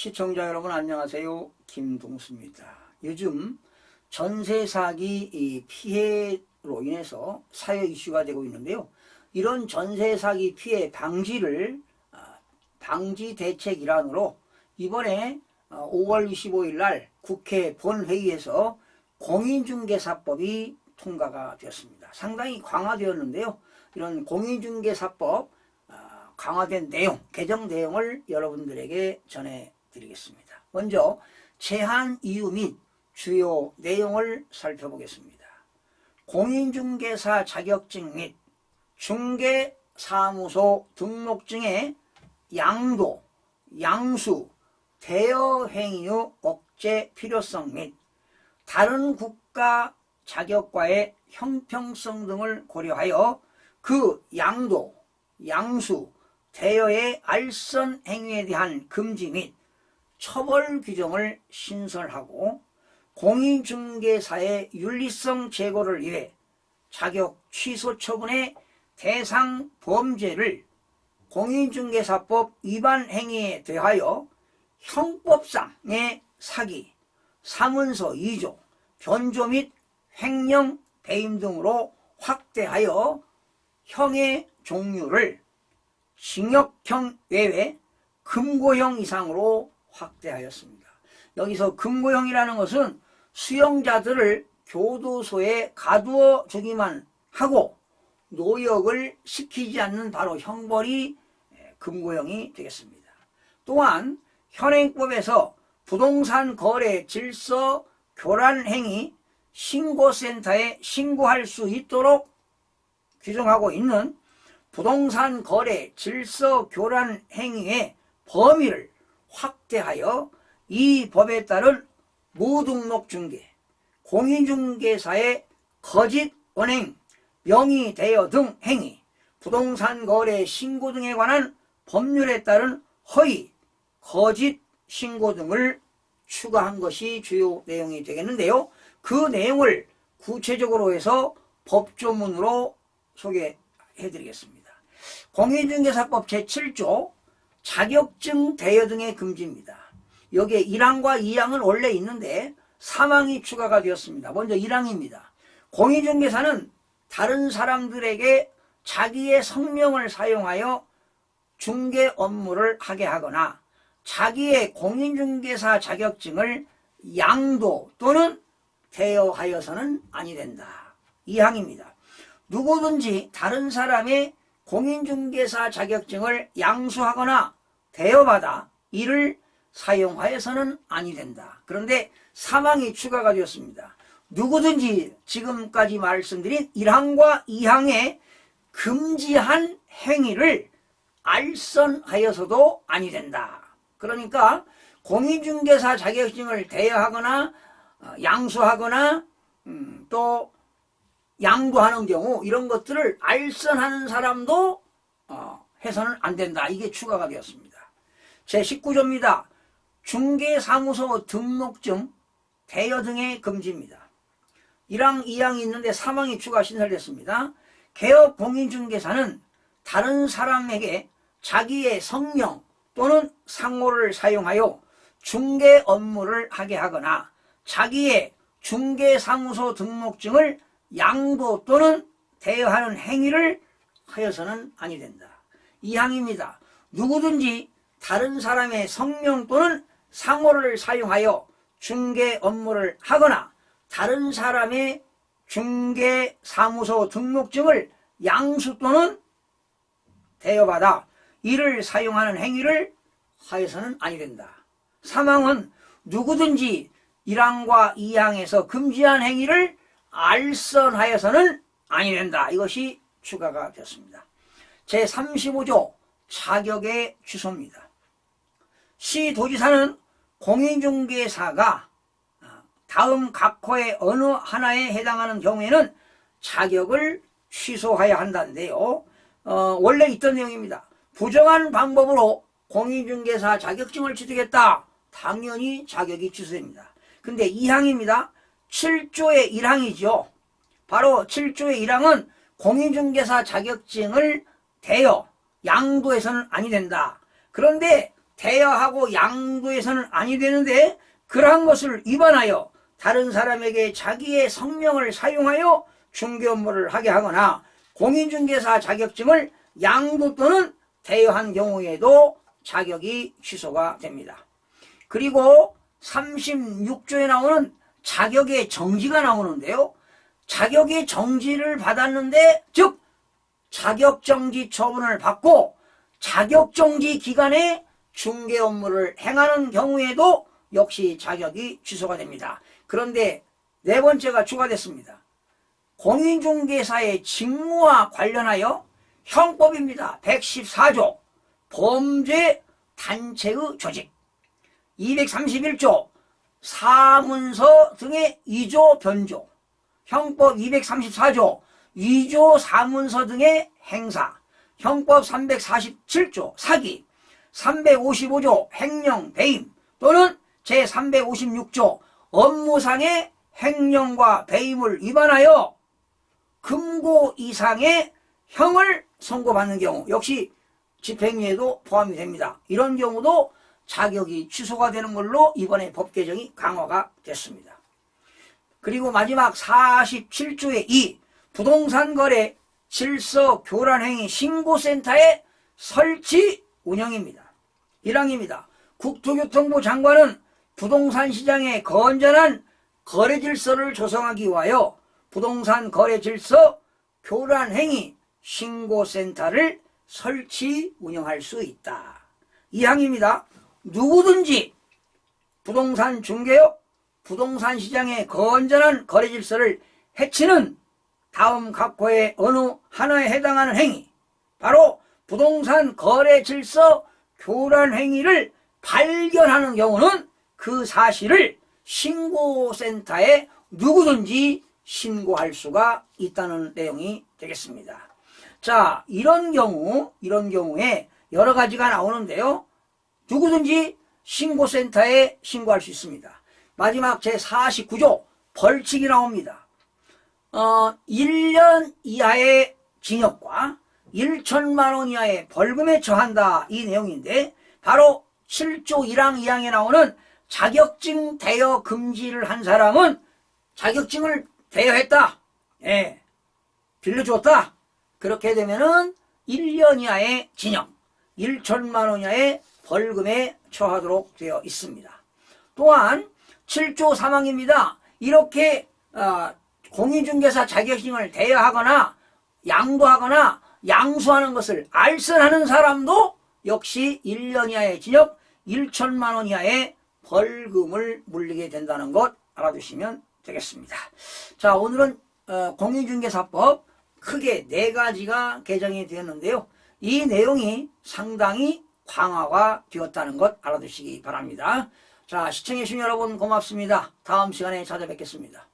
시청자 여러분 안녕하세요. 김동수입니다. 요즘 전세 사기 피해로 인해서 사회 이슈가 되고 있는데요. 이런 전세 사기 피해 방지를 방지 대책 일환으로 이번에 5월 25일 날 국회 본회의에서 공인중개사법이 통과가 되었습니다. 상당히 강화되었는데요. 이런 공인중개사법 강화된 내용, 개정 내용을 여러분들에게 전해드리겠습니다. 먼저 제한 이유 및 주요 내용을 살펴보겠습니다. 공인중개사 자격증 및 중개사무소 등록증의 양도, 양수, 대여 행위의 억제 필요성 및 다른 국가 자격과의 형평성 등을 고려하여 그 양도, 양수, 대여의 알선 행위에 대한 금지 및 처벌 규정을 신설하고 공인중개사의 윤리성 제고를 위해 자격 취소 처분의 대상 범죄를 공인중개사법 위반 행위에 대하여 형법상의 사기, 사문서 2조, 변조 및 횡령, 배임 등으로 확대하여 형의 종류를 징역형 외에 금고형 이상으로 확대하였습니다. 여기서 금고형이라는 것은 수용자들을 교도소에 가두어 주기만 하고 노역을 시키지 않는 바로 형벌이 금고형이 되겠습니다. 또한 현행법에서 부동산 거래 질서 교란 행위 신고센터에 신고할 수 있도록 규정하고 있는 부동산 거래 질서 교란 행위의 범위를 확대하여 이 법에 따른 무등록 중개, 공인중개사의 거짓 은행, 명의 대여 등 행위, 부동산 거래 신고 등에 관한 법률에 따른 허위, 거짓 신고 등을 추가한 것이 주요 내용이 되겠는데요. 그 내용을 구체적으로 해서 법조문으로 소개해드리겠습니다. 공인중개사법 제7조 자격증 대여 등의 금지입니다. 여기에 1항과 2항은 원래 있는데 3항이 추가가 되었습니다. 먼저 1항입니다. 공인중개사는 다른 사람들에게 자기의 성명을 사용하여 중개 업무를 하게 하거나 자기의 공인중개사 자격증을 양도 또는 대여하여서는 아니 된다. 2항입니다. 누구든지 다른 사람의 공인중개사 자격증을 양수하거나 대여받아 이를 사용하여서는 아니 된다. 그런데 3항이 추가가 되었습니다. 누구든지 지금까지 말씀드린 1항과 2항에 금지한 행위를 알선하여서도 아니 된다. 그러니까 공인중개사 자격증을 대여하거나 양수하거나 또 양도하는 경우 이런 것들을 알선하는 사람도 해서는 안 된다. 이게 추가가 되었습니다. 제19조입니다. 중개사무소 등록증, 대여 등의 금지입니다. 1항, 2항이 있는데 3항이 추가 신설됐습니다. 개업 공인중개사는 다른 사람에게 자기의 성명 또는 상호를 사용하여 중개 업무를 하게 하거나 자기의 중개사무소 등록증을 양도 또는 대여하는 행위를 하여서는 아니 된다. 2항입니다. 누구든지 다른 사람의 성명 또는 상호를 사용하여 중개 업무를 하거나 다른 사람의 중개사무소 등록증을 양수 또는 대여받아 이를 사용하는 행위를 하여서는 아니 된다. 3항은 누구든지 1항과 2항에서 금지한 행위를 알선하여서는 아니 된다. 이것이 추가가 되었습니다. 제35조 자격의 취소입니다. 시도지사는 공인중개사가 다음 각호의 어느 하나에 해당하는 경우에는 자격을 취소해야 한다는데요. 원래 있던 내용입니다. 부정한 방법으로 공인중개사 자격증을 취득했다. 당연히 자격이 취소됩니다. 근데 2항입니다. 7조의 1항이죠. 바로 7조의 1항은 공인중개사 자격증을 대여, 양도해서는 아니 된다. 그런데 대여하고 양도해서는 아니 되는데 그러한 것을 위반하여 다른 사람에게 자기의 성명을 사용하여 중개 업무를 하게 하거나 공인중개사 자격증을 양도 또는 대여한 경우에도 자격이 취소가 됩니다. 그리고 36조에 나오는 자격의 정지가 나오는데요. 자격의 정지를 받았는데 즉 자격정지 처분을 받고 자격정지 기간에 중개 업무를 행하는 경우에도 역시 자격이 취소가 됩니다. 그런데 네 번째가 추가됐습니다. 공인중개사의 직무와 관련하여 형법입니다. 114조 범죄 단체의 조직, 231조 사문서 등의 위조 변조, 형법 234조 위조 사문서 등의 행사, 형법 347조 사기, 355조 횡령 배임 또는 제356조 업무상의 횡령과 배임을 위반하여 금고 이상의 형을 선고받는 경우 역시 집행유예도 포함이 됩니다. 이런 경우도 자격이 취소가 되는 걸로 이번에 법 개정이 강화가 됐습니다. 그리고 마지막 47조의 2 부동산 거래 질서 교란 행위 신고센터의 설치 운영입니다. 1항입니다. 국토교통부 장관은 부동산 시장의 건전한 거래 질서를 조성하기 위하여 부동산 거래 질서 교란 행위 신고센터를 설치 운영할 수 있다. 2항입니다. 누구든지 부동산 중개업, 부동산 시장의 건전한 거래 질서를 해치는 다음 각호의 어느 하나에 해당하는 행위, 바로 부동산 거래 질서 교란 행위를 발견하는 경우는 그 사실을 신고센터에 누구든지 신고할 수가 있다는 내용이 되겠습니다. 자, 이런 경우에 여러 가지가 나오는데요. 누구든지 신고센터에 신고할 수 있습니다. 마지막 제49조 벌칙이 나옵니다. 1년 이하의 징역과 1천만 원 이하의 벌금에 처한다, 이 내용인데 바로 7조 1항 2항에 나오는 자격증 대여 금지를 한 사람은 자격증을 대여했다, 빌려줬다, 그렇게 되면은 1년 이하의 징역, 1천만 원 이하의 벌금에 처하도록 되어 있습니다. 또한 7조 3항입니다. 이렇게 공인중개사 자격증을 대여하거나 양도하거나 양수하는 것을 알선하는 사람도 역시 1년 이하의 징역, 1천만 원 이하의 벌금을 물리게 된다는 것 알아두시면 되겠습니다. 자, 오늘은 공인중개사법 크게 4가지가 개정이 되었는데요. 이 내용이 상당히 강화가 되었다는 것 알아두시기 바랍니다. 자, 시청해주신 여러분 고맙습니다. 다음 시간에 찾아뵙겠습니다.